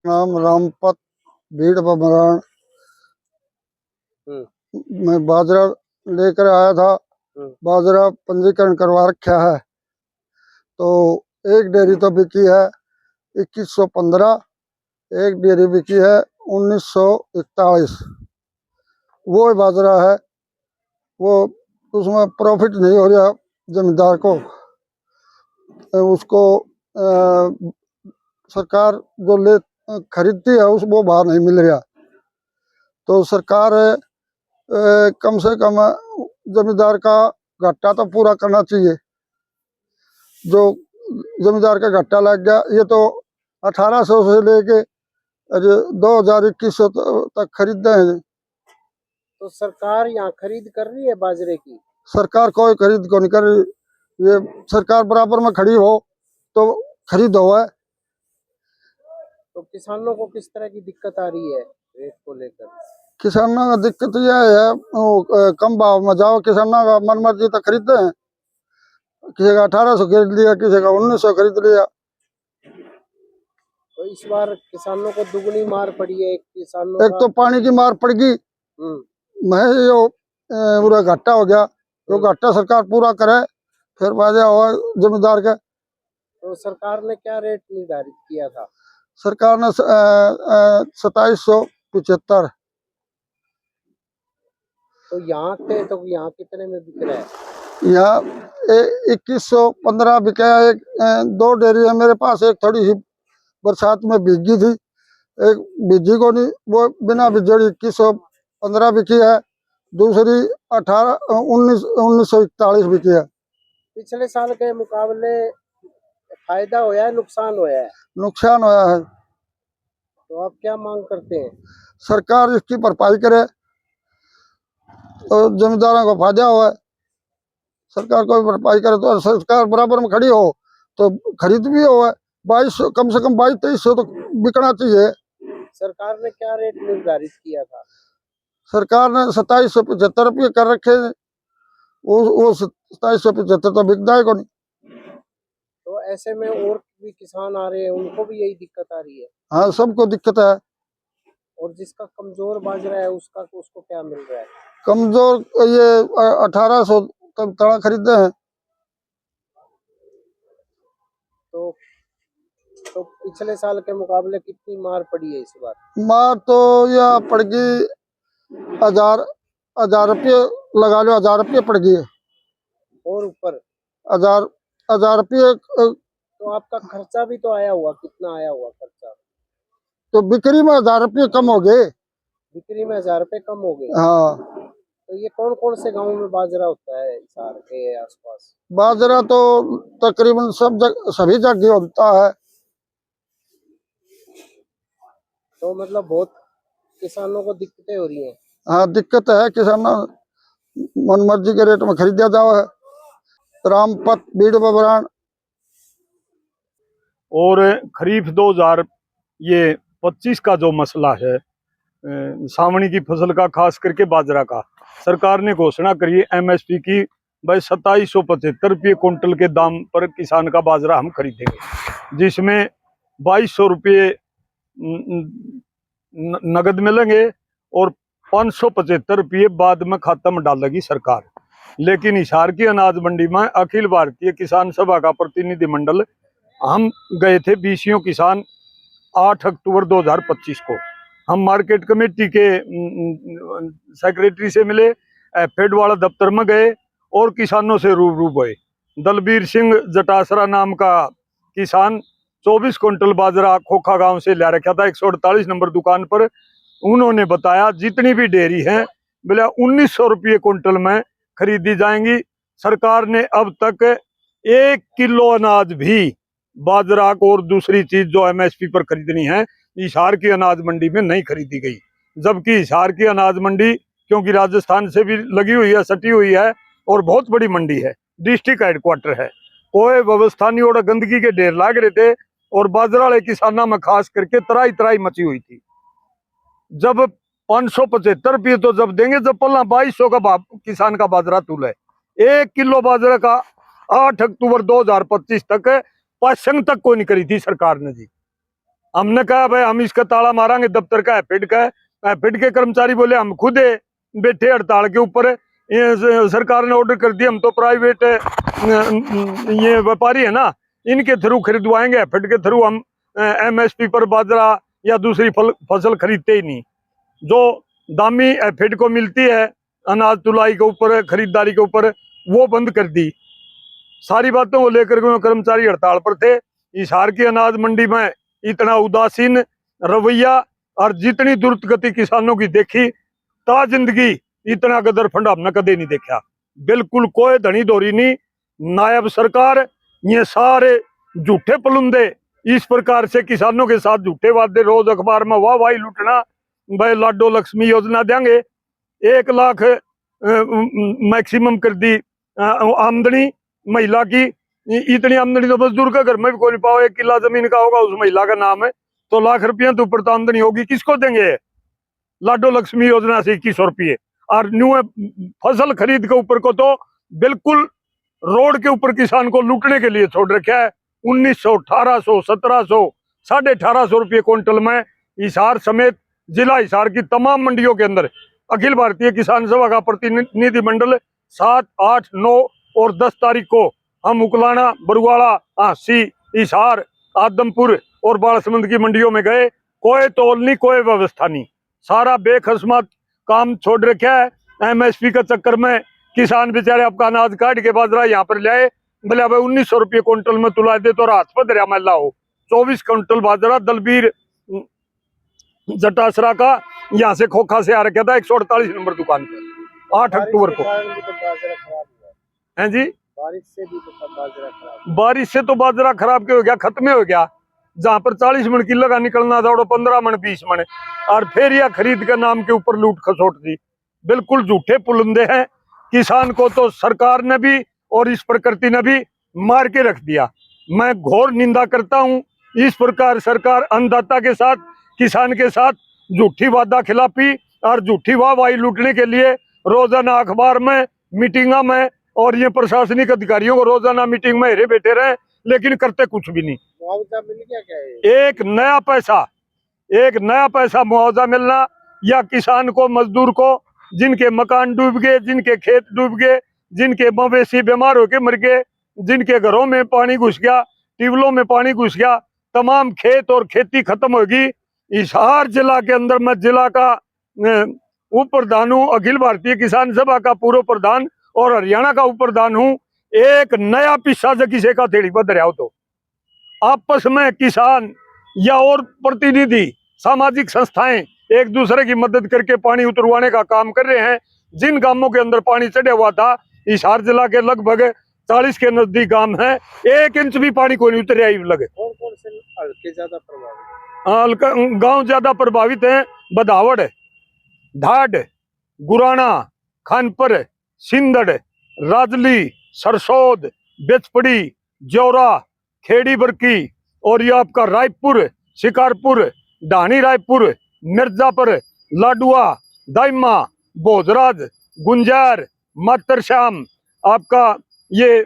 नाम रामपत भीड़ बमरान। मैं बाजरा लेकर आया था। बाजरा पंजीकरण करवा रखा है। तो एक डेयरी तो बिकी है 2115, एक डेयरी बिकी है 1941। वो बाजरा है, वो उसमें प्रॉफिट नहीं हो रहा जमींदार को। उसको सरकार जो ले खरीदती है वो भाव नहीं मिल रहा। तो सरकार कम से कम जमींदार का घाटा तो पूरा करना चाहिए। जो जमींदार का घाटा लग गया, ये तो 1800 से लेके 2000-2100 तक खरीदते हैं। तो सरकार यहाँ खरीद कर रही है बाजरे की? सरकार कोई खरीद को नहीं कर रही। ये सरकार बराबर में खड़ी हो तो खरीद हो है। तो किसानों को किस तरह की दिक्कत आ रही है रेट को लेकर? किसानों का दिक्कत यह है, कम भाव में जाओ, किसानों का मन मर्जी तो खरीदते हैं। किसी का 1800 खरीद लिया, किसी का 1900 खरीद लिया। तो इस बार किसानों को दुगनी मार पड़ी है। किसानों एक तो पानी की मार पड़ गई, मैं यो पूरा घाटा हो गया। जो घाटा सरकार पूरा करे फिर बाजा हुआ जमींदार का। तो सरकार ने क्या रेट निर्धारित किया था? सरकार ने 2775। तो यहाँ थे तो यहाँ कितने में बिक रहा है? यहाँ 2115 बिका। एक दो डेयरी है मेरे पास, एक थोड़ी सी बरसात में भीगी थी, एक भीगी को नहीं, वो बिना बिजड़ी 2115 बिकी है। दूसरी 1941 बिकी है। पिछले साल के मुकाबले फायदा होया है, नुकसान होया है? नुकसान होया है। तो आप क्या मांग करते हैं? सरकार इसकी भरपाई करे तो जमींदारों को फायदा हुआ है। सरकार कोई भरपाई करे तो सरकार बराबर में खड़ी हो तो खरीद भी हो है। 2200, कम से कम 2200-2300 तो बिकना चाहिए। सरकार ने क्या रेट निर्धारित किया था? सरकार ने 2775 कर रखे। वो 2775 तो बिकता है को नहीं। तो ऐसे में और भी किसान आ रहे हैं, उनको भी यही दिक्कत आ रही है? हाँ, सबको दिक्कत है। और जिसका कमजोर बाजरा है उसको क्या मिल रहा है? कमजोर ये 1800 तक तड़ा खरीदते हैं। तो पिछले साल के मुकाबले कितनी मार पड़ी है इस बार? मार तो यह पड़ गई 1000 रुपये लगा लो, 1000 रुपये पड़ गई है। और ऊपर 1000 रुपये। तो आपका खर्चा भी तो आया हुआ, कितना आया हुआ खर्चा? तो बिक्री में 1000 रुपये कम हो गए। बिक्री में 1000 रुपये कम हो गए? हाँ। तो ये कौन कौन से गांव में बाजरा होता है हिसार के आसपास? बाजरा तो तकरीबन सभी जगह होता है। तो मतलब बहुत किसानों को दिक्कतें हो रही हैं। हाँ, दिक्कत है। किसानों मन मर्जी के रेट में खरीदा जाओ है। रामपत भीड़ बबरान। और खरीफ 2025 का जो मसला है, सावणी की फसल का, खास करके बाजरा का, सरकार ने घोषणा करी है एमएसपी की। भाई 2775 रुपये कुंटल के दाम पर किसान का बाजरा हम खरीदेंगे, जिसमें 2200 रुपये नगद मिलेंगे और 575 रुपये बाद में खाता में डालेगी सरकार। लेकिन हिसार की अनाज मंडी में अखिल भारतीय किसान सभा का प्रतिनिधिमंडल हम गए थे, बीसीओ किसान, 8 अक्टूबर 2025 को। हम मार्केट कमेटी के सेक्रेटरी से मिले, फेड वाला दफ्तर में गए और किसानों से रूबरू हुए। दलबीर सिंह जटासरा नाम का किसान 24 क्विंटल बाजरा खोखा गांव से ला रखा था 148 नंबर दुकान पर। उन्होंने बताया जितनी भी डेयरी है बोले 1900 रुपये क्विंटल में खरीदी जाएंगी। सरकार ने अब तक 1 किलो अनाज भी, बाजरा और दूसरी चीज जो एमएसपी पर खरीदनी है, हिसार की अनाज मंडी में नहीं खरीदी गई। जबकि हिसार की अनाज मंडी, क्योंकि राजस्थान से भी लगी हुई है, सटी हुई है और बहुत बड़ी मंडी है, डिस्ट्रिक्ट हेडक्वार्टर है, कोई व्यवस्था नहीं और गंदगी के ढेर लाग रहे थे और बाजरा वाले किसानों में खास करके तराई तराई मची हुई थी। जब 575 रुपये तो जब देंगे जब पल्ला 2200 का किसान का बाजरा तुल है। 1 किलो बाजरा का 8 अक्टूबर 2025 तक पसंद तक को नहीं करी थी सरकार ने जी। हमने कहा भाई हम इसका ताला मारांगे, दफ्तर का एफिड का है। एफिड के कर्मचारी बोले हम खुद बैठे हड़ताल के ऊपर, ये सरकार ने ऑर्डर कर दिया, हम तो प्राइवेट ये व्यापारी है ना, इनके थ्रू खरीदवाएंगे, एफिड के थ्रू हम MSP पर बाजरा या दूसरी फसल खरीदते ही नहीं। जो दामी एफिड को मिलती है अनाज तुलाई के ऊपर, खरीदारी के ऊपर, वो बंद कर दी। सारी बातों को लेकर के कर्मचारी हड़ताल पर थे। हिसार की अनाज मंडी में इतना उदासीन रवैया और जितनी द्रुत गति किसानों की देखी, ता जिंदगी इतना गदर फंड हमने कदे नहीं देखा। बिल्कुल कोई धनी धोरी नहीं। नायब सरकार ये सारे झूठे पलुंदे इस प्रकार से किसानों के साथ झूठे वादे, रोज अखबार में वाह लूटना, भाई लाडो लक्ष्मी योजना देंगे, 1 लाख मैक्सिमम कर दी आमदनी महिला की। इतनी आमदनी तो मजदूर का घर में भी कोई नहीं पाओ, 1 किला जमीन का होगा उस महिला का नाम है, तो लाख रुपया तो ऊपर तो आमदनी होगी, किसको देंगे? लाडो लक्ष्मी योजना से 2100 रुपये। और न्यू फसल खरीद के ऊपर को तो बिल्कुल रोड के ऊपर किसान को लूटने के लिए छोड़ रखा है। 1900, 1800, 1700, 1850 रुपये क्विंटल में हिसार समेत जिला हिसार की तमाम मंडियों के अंदर अखिल भारतीय किसान सभा का प्रतिनिधि मंडल 7, 8, 9 और 10 तारीख को हम उकलाना, बरुआला, हांसी, हिसार, आदमपुर और बालसमंद की मंडियों में गए। कोई तोल नहीं, कोई व्यवस्था नहीं, सारा बेखस्मात काम छोड़ रखा है। MSP के चक्कर में किसान बेचारे आपका अनाज काट के बाजरा यहाँ पर लाए, बोले भाई 1900 रुपये क्विंटल में तुला दे तो रात पर दरिया में लाओ। 24 क्विंटल बाजरा दलबीर जटासरा का यहाँ से खोखा से आ रखा था 148 नंबर दुकान पर 8 अक्टूबर को। हैं जी, बारिश से भी तो बाजरा खराब, बारिश से तो बाजरा खराब क्यों हो गया, खत्म हो गया। जहाँ पर 40 मन किलो का निकलना था वो 15 मन 20 मन, और फिर यह खरीद के नाम के ऊपर लूट खसोट दी। बिल्कुल झूठे पुलंदे हैं। किसान को तो सरकार ने भी और इस प्रकृति ने भी मार के रख दिया। मैं घोर निंदा करता हूँ इस प्रकार सरकार अन्नदाता के साथ, किसान के साथ झूठी वादा खिलाफी और झूठी वाहवाही लूटने के लिए रोजाना अखबार में, मीटिंगा में, और ये प्रशासनिक अधिकारियों को रोजाना मीटिंग में हेरे बैठे रहे, लेकिन करते कुछ भी नहीं। मुआवजा मिल गया क्या है? एक नया पैसा मुआवजा मिलना, या किसान को, मजदूर को, जिनके मकान डूब गए, जिनके खेत डूब गए, जिनके मवेशी बीमार होके मर गए, जिनके घरों में पानी घुस गया, ट्यूबवेलों में पानी घुस गया, तमाम खेत और खेती खत्म होगी। हिसार जिला के अंदर मैं जिला का उप प्रधान हूँ, अखिल भारतीय किसान सभा का पूर्व प्रधान और हरियाणा का उप प्रधान हूँ। एक नया पिस्सा से किसी का थेड़ी पर दरियाओ तो आपस में किसान या और प्रतिनिधि, सामाजिक संस्थाएं एक दूसरे की मदद करके पानी उतरवाने का काम कर रहे हैं। जिन गांवों के अंदर पानी चढ़ा हुआ था, हिसार जिला के लगभग 40 के नजदीक गांव हैं, 1 इंच भी पानी कोई नहीं उतरे लगे। कौन कौन से हल्के ज्यादा प्रभावित? गांव ज्यादा प्रभावित हैं बदावड़, धाड, गुराना, खानपर, सिंदड़, राजली, सरसोद, बेचपड़ी, जौरा, खेड़ी बरकी, और ये आपका रायपुर, शिकारपुर, ढाणी रायपुर, मिर्जापुर, लाडुआ, दाइमा, भोजराज, गुंजार, मातरश्याम, आपका ये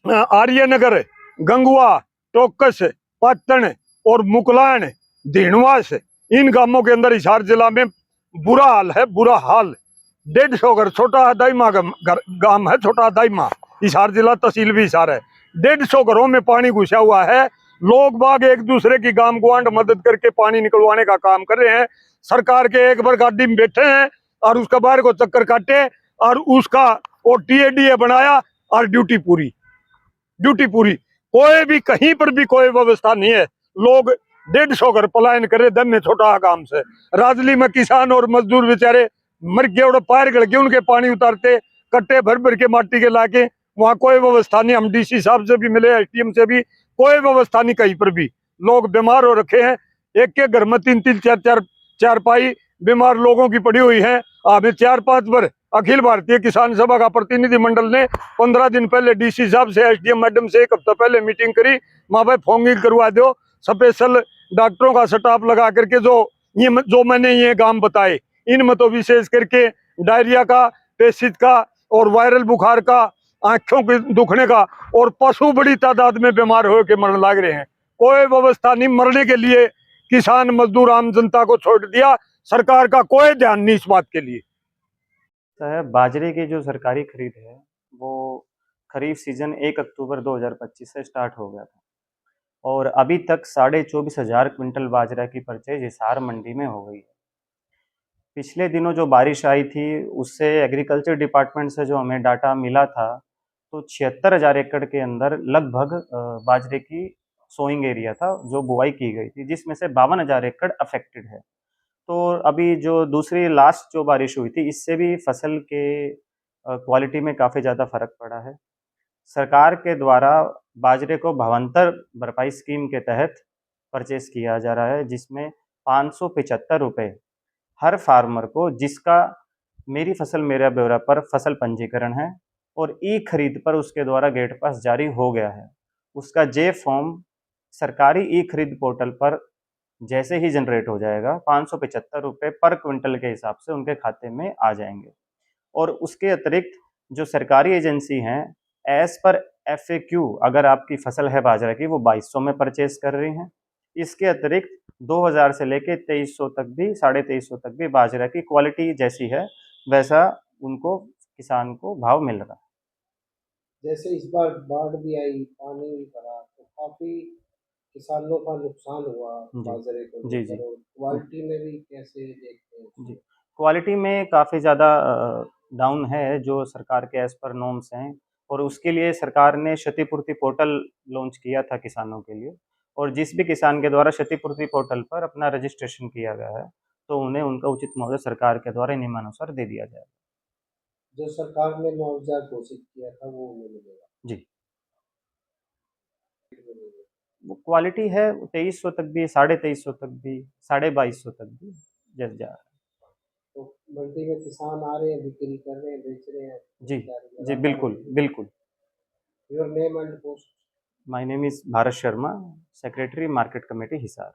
आर्यनगर, गंगुआ, टोकस, पाटन और मुकलान, धीणवास, इन गांवों के अंदर हिसार जिला में बुरा हाल है, बुरा हाल। 150 घर, छोटा दाइमा गांव है, छोटा दाइमा, हिसार जिला तहसील भी हिसार है। 150 घरों में पानी घुसा हुआ है। लोग बाग एक दूसरे की गांव गुआंढ मदद करके पानी निकलवाने का काम कर रहे हैं। सरकार के एक बार गाड़ी में बैठे हैं और उसका बाहर को चक्कर काटे और उसका वो TADA बनाया और ड्यूटी पूरी। कोई भी कहीं पर भी कोई व्यवस्था नहीं है। लोग 150 घर पलायन करे दम में छोटा काम से। राजली में किसान और मजदूर बेचारे मर गए और पैर गड़ गए, उनके पानी उतारते कट्टे भर भर के माटी के लाके, वहाँ कोई व्यवस्था नहीं। हम DC साहब से भी मिले, SDM से भी, कोई व्यवस्था नहीं कहीं पर भी। लोग बीमार हो रखे हैं, एक घर में 3-3, 4-4 चारपाई बीमार लोगों की पड़ी हुई है। हमें 4-5 बार अखिल भारतीय किसान सभा का प्रतिनिधि मंडल ने 15 दिन पहले DC साहब से, SDM मैडम से 1 हफ्ता पहले मीटिंग करी। माँ भाई फॉर्मिंग करवा दो, स्पेशल डॉक्टरों का स्टाफ लगा करके, जो मैंने ये काम बताए, इनमें तो विशेष करके डायरिया का, पेशिश का और वायरल बुखार का, आंखों के दुखने का, और पशु बड़ी तादाद में बीमार हो के मरने लग रहे हैं। कोई व्यवस्था नहीं, मरने के लिए किसान मजदूर आम जनता को छोड़ दिया, सरकार का कोई ध्यान नहीं इस बात के लिए। बाजरे की जो सरकारी खरीद है वो खरीफ सीजन 1 अक्टूबर 2025 से स्टार्ट हो गया था और अभी तक 24,500 क्विंटल बाजरा की परचेज हिसार मंडी में हो गई है। पिछले दिनों जो बारिश आई थी उससे एग्रीकल्चर डिपार्टमेंट से जो हमें डाटा मिला था तो 76,000 एकड़ के अंदर लगभग बाजरे की सोइंग एरिया था जो बुआई की गई थी, जिसमें से 52,000 एकड़ अफेक्टेड है। तो अभी जो दूसरी लास्ट जो बारिश हुई थी इससे भी फसल के क्वालिटी में काफ़ी ज़्यादा फर्क पड़ा है। सरकार के द्वारा बाजरे को भावांतर भरपाई स्कीम के तहत परचेस किया जा रहा है, जिसमें 575 रुपये हर फार्मर को, जिसका मेरी फसल मेरा ब्यौरा पर फसल पंजीकरण है और ई खरीद पर उसके द्वारा गेट पास जारी हो गया है। उसका जे फॉर्म सरकारी ई खरीद पोर्टल पर जैसे ही जनरेट हो जाएगा 575 रुपये पर क्विंटल के हिसाब से उनके खाते में आ जाएंगे। और उसके अतिरिक्त जो सरकारी एजेंसी हैं एज पर FAQ अगर आपकी फसल है बाजरा की वो 2200 में परचेज कर रही हैं। इसके अतिरिक्त 2000 से लेके 2300 तक भी 2350 तक भी बाजरा की क्वालिटी जैसी है वैसा उनको किसान को भाव मिल रहा है। जैसे इस बार बाढ़ भी आई, पानी भी भरा, तो काफी किसानों का नुकसान हुआ बाजरे को जी लेकर, और क्वालिटी में भी कैसे देखते हैं? जी, क्वालिटी में काफ़ी ज़्यादा डाउन है जो सरकार के एज़ पर नॉर्म्स हैं और उसके लिए सरकार ने क्षतिपूर्ति पोर्टल लॉन्च किया था किसानों के लिए और जिस भी किसान के द्वारा क्षतिपूर्ति पोर्टल पर अपना रजिस्ट्रेशन किया गया है तो उन्हें उनका उचित मुआवजा सरकार के द्वारा नियमानुसार दे दिया जाएगा। जो सरकार ने मुआवजा घोषित किया था वो उन्हें मिलेगा? जी, वो क्वालिटी है 2300 तक भी, 2350 तक भी, 2250 तक भी जैसे जा रहा है। तो मंडी में किसान आ रहे हैं, बिक्री कर रहे हैं, बेच रहे हैं? जी, बिल्कुल, बिल्कुल। Your name and post? My name is Bharat Sharma, secretary market committee Hisar.